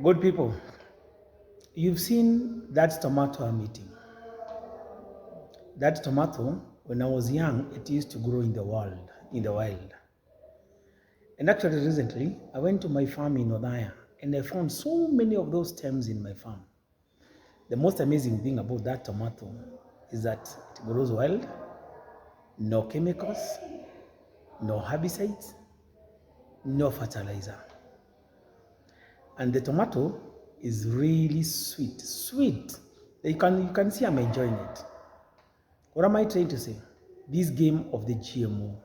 Good people, you've seen that tomato I'm eating. That tomato, when I was young, it used to grow in the wild. And actually, recently, I went to my farm in Odaya and I found so many of those stems in my farm. The most amazing thing about that tomato is that it grows wild, no chemicals, no herbicides, no fertilizer. And the tomato is really sweet, sweet. You can see I'm enjoying it. What am I trying to say? This game of the GMO,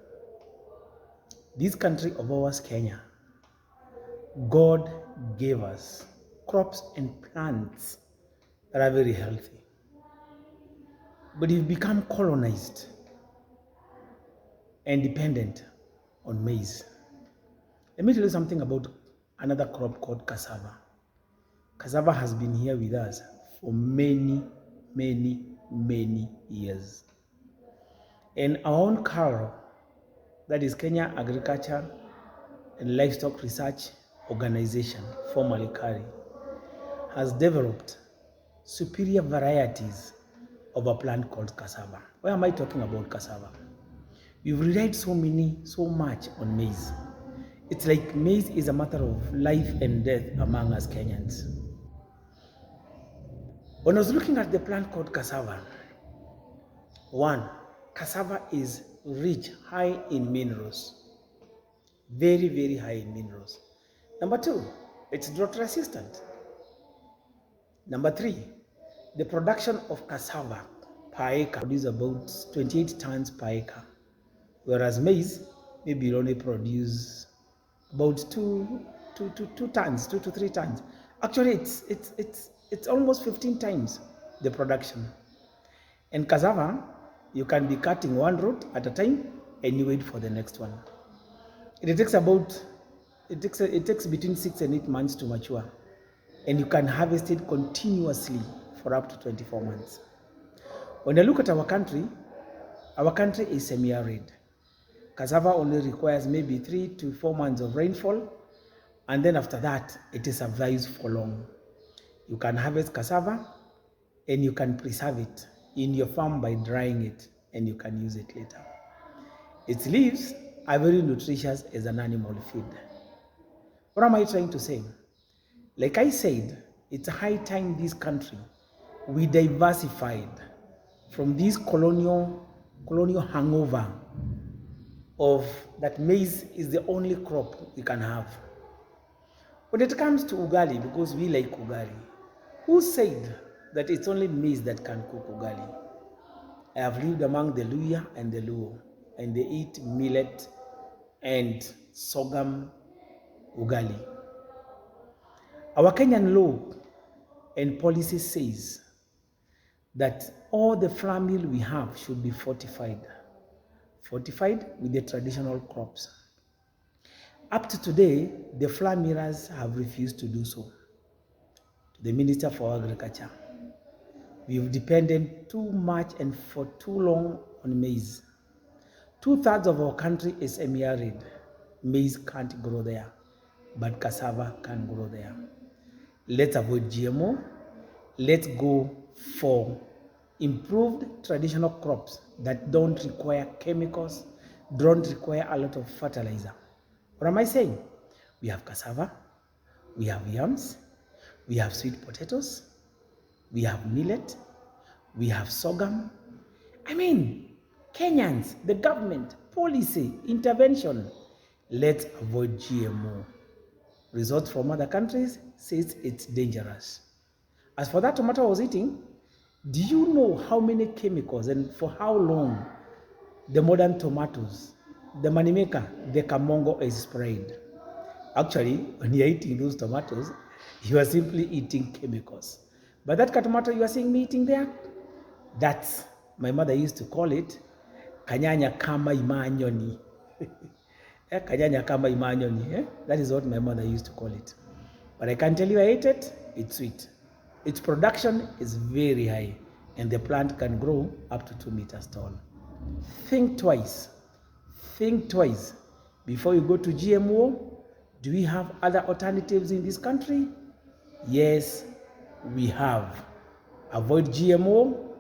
this country of ours, Kenya, God gave us crops and plants that are very healthy. But we've become colonized and dependent on maize. Let me tell you something about another crop called cassava. Cassava has been here with us for many, many years. And our own CARO, that is Kenya Agriculture and Livestock Research Organization, formerly CARI, has developed superior varieties of a plant called cassava. Why am I talking about cassava? We've relied so much on maize. It's like maize is a matter of life and death among us Kenyans. When I was looking at the plant called cassava, one, cassava is rich, high in minerals. Very high in minerals. Number two, it's drought resistant. Number three, the production of cassava per acre produces about 28 tons per acre, whereas maize maybe only produce about 2 tons, 2 to 3 tons. Actually, it's almost 15 times the production. And cassava, you can be cutting one root at a time and you wait for the next one. It takes between 6 and 8 months to mature, and you can harvest it continuously for up to 24 months. When I look at our country is semi-arid. Cassava only requires maybe 3 to 4 months of rainfall, and then after that, it survives for long. You can harvest cassava and you can preserve it in your farm by drying it, and you can use it later. Its leaves are very nutritious as an animal feed. What am I trying to say? Like I said, it's high time this country we diversified from this colonial hangover of that maize is the only crop we can have. When it comes to ugali, because we like ugali, who said that it's only maize that can cook ugali? I have lived among the Luya and the Luo, and they eat millet and sorghum ugali. Our Kenyan law and policy says that all the flour meal we have should be fortified with the traditional crops. Up to today, the flour millers have refused to do so. To the Minister for Agriculture, we've depended too much and for too long on maize. 2/3 of our country is semi-arid. Maize can't grow there, but cassava can grow there. Let's avoid GMO. Let's go for improved traditional crops that don't require chemicals, don't require a lot of fertilizer. What am I saying? We have cassava, we have yams, we have sweet potatoes, we have millet, we have sorghum. I mean, Kenyans, the government, policy, intervention. Let's avoid GMO. Results from other countries says it's dangerous. As for that tomato I was eating, do you know how many chemicals and for how long the modern tomatoes, the moneymaker, the kamongo is sprayed? Actually, when you're eating those tomatoes, you are simply eating chemicals. But that tomato you are seeing me eating there, that's, my mother used to call it, kanyanya kama imanyoni. Kanyanya kama imanyoni. That is what my mother used to call it. But I can tell you I ate it, it's sweet. Its production is very high, and the plant can grow up to 2 meters tall. Think twice before you go to GMO. Do we have other alternatives in this country? Yes, we have. Avoid GMO.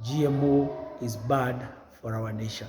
GMO is bad for our nation.